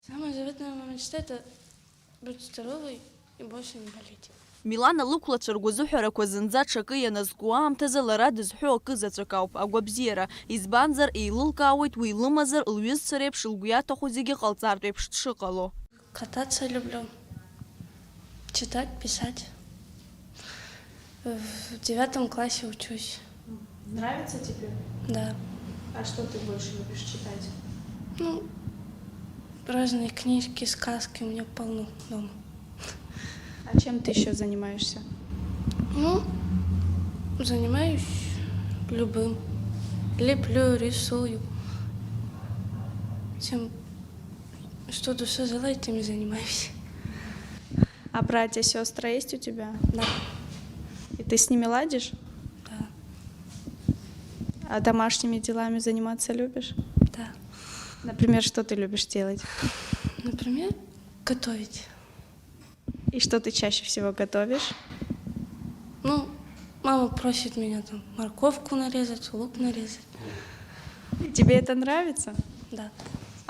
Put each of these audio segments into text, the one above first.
Самая заветная моя мечта – это быть здоровой и больше не болеть. Милана лықәлацәа ргәазыҳәарақәа зынӡа ҽакы ианазку аамҭазы лара дызҳәо акы заҵәык ауп агәабзиара. Избанзар еилылкаауеит уи лымазар лҩызцәа реиԥш лгәы иаҭаху зегьы ҟалҵартә еиԥш дшыҟало. Кататься люблю, читать, писать. В 9 классе учусь. Нравится тебе? Да. А что ты больше любишь читать? Ну, разные книжки, сказки у меня полно дома. А чем ты еще занимаешься? Ну, занимаюсь любым. Леплю, рисую. Тем, что душа желает, тем и занимаюсь. А братья, сестры есть у тебя? Да. И ты с ними ладишь? Да. А домашними делами заниматься любишь? Да. Например, что ты любишь делать? Например, готовить. И что ты чаще всего готовишь? Ну, мама просит меня там морковку нарезать, лук нарезать. И тебе это нравится? Да.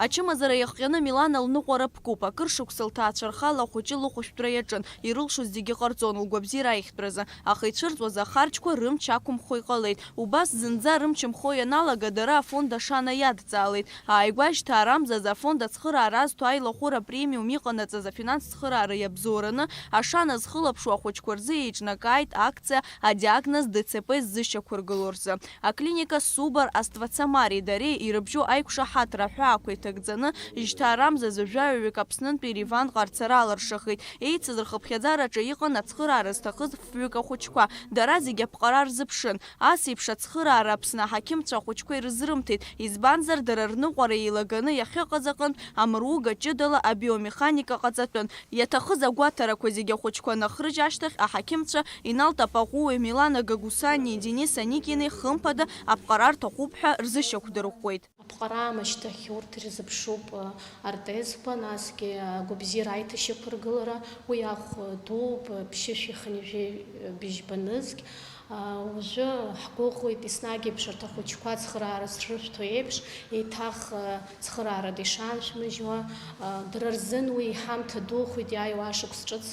Ачымазара иахҟьаны Милана лныҟәара ԥкуп. Акыр шықәса лҭаацәархала ахәыҷы лыхәышәтәра иаҿын. Ирылшоз зегьы ҟарҵон лгәабзиара аихтәразы. Аха ицәырҵуаз ахарџьқәа рымч ақәымхо иҟалеит. Убас зынӡа рымч-мхо ианалага дара афонд ашана иадҵаалеит. Ааигәа-шьҭа арамзаз афонд ацхыраара азҭо аилахәыра премиум иҟанаҵаз афинанс цхыраара иабзоураны ашана зхылаԥшуа ахәыҷқәа рзы еиҿнакааит акциа адиагноз ДЦП ззышьақәыргыло рзы. Аклиника Субар Аствацамари дареи ирыбжьоу аиқәшаҳаҭра ҳәаақәа иҭагӡаны шьҭа арамзаз жәаҩаҩык Аԥснынтәи Риван ҟарцара алыршахит. Еицыз рхыԥхьаӡараҿы иҟан ацхыраара зҭахыз фҩык ахәыҷқәа. Дара зегьы аԥҟара рзыԥшын. Ас еиԥш ацхыраара Аԥсны аҳақьымцәа ахәыҷқәа ирызрымҭеит. Избанзар дара рныҟәара еилаганы иахьыҟаз аҟнытә амруга ҷыдала абиомеханика ҟаҵатәын. Иаҭахыз агәаҭарақәа зегьы ахәыҷқәа нахрыжь ашьҭахь аҳақьымцәа Иналт Апаҟәуи, Милана Гагусани, Денис Аникини хымԥада аԥҟара рҭахуп ҳәа рзышьақәдырӷәӷәеит. Аԥҟара машьҭахь урҭ ирзыԥшуп артезқәа, насгьы агәабзиара аиҭашьақәыргылара, уи ахә дууп ԥшьышәи хынҩажәи быжьбанызгь. Уажәы ҳгәыӷуеит еснагь еиԥш арҭ ахәыҷқәа цхыраара зрышәҭо еиԥш, еиҭах цхыраарада ишаншәмыжьуа, дара рзын уи иҳамҭа духоит иааиуа ашықәс ҿыц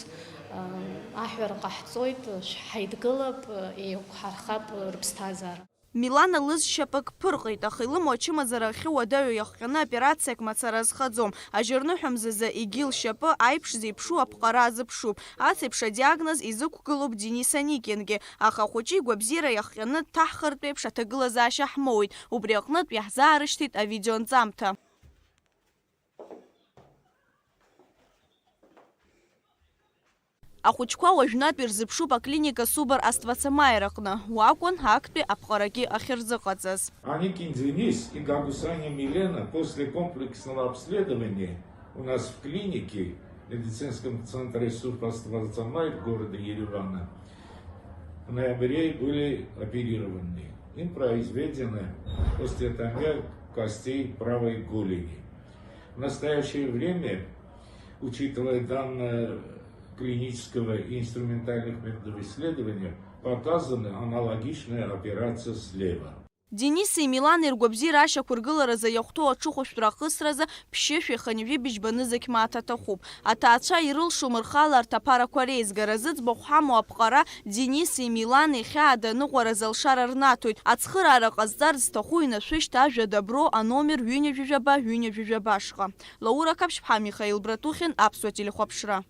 аҳәара ҟаҳҵоит, ҳаидгылап, еиқәҳархап рыԥсҭазаара. Милана лызшьапык ԥырҟеит, аха илымоу ачымазара ахьы уадаҩу иахҟьаны операциак мацара зхаӡом. Ажьырныҳәамзазы егьи лшьапы аиԥш зеиԥшу аԥҟара азыԥшуп. Ас еиԥш адиагноз изықәгылоуп Денис Аникингьы. Аха ахәыҷы игәабзиара иахҟьаны дҭаҳхыртә еиԥш аҭагылазаашьа ҳмоуит. Убри аҟнытә иаҳзаарышьҭит авидеонҵамҭа. Ахәыҷқәа уажәнатә ирзыԥшуп аклиника Субар Аствацамаир аҟны. Уакәын актәи аԥҟарагьы ахьырзыҟаҵаз. Аникин Денис и Гагусани Милена после комплексного обследования у нас в клинике, в медицинском центре Субар Аствацамаир города Еревана, в ноябре были оперированы. Им произведена остеотомия костей правой голени. В настоящее время, учитывая данные клинического и инструментальных методов исследования, показана аналогичная операция слева. Дениси и Милана иргәабзиара ашьақәыргыларазы иахәҭоу аҽыхәышәтәра ахысразы ԥшьышәи хынҩажәи быжьбанызықь мааҭ аҭахуп. Аҭаацәа ирылшом рхала арҭ аԥарақәа реизгара зыӡбахә ҳамоу аԥҟара Дениси Милани хьаа даныҟәараз алшара рнаҭоит. Ацхыраара ҟазҵарц зҭаху инашәышьҭ ажәа дабро аномер 1-1-1-1 ашҟа. Лаура Каԥшьԥҳа, Михаил Братухин, Аԥсуа телехәаԥшра.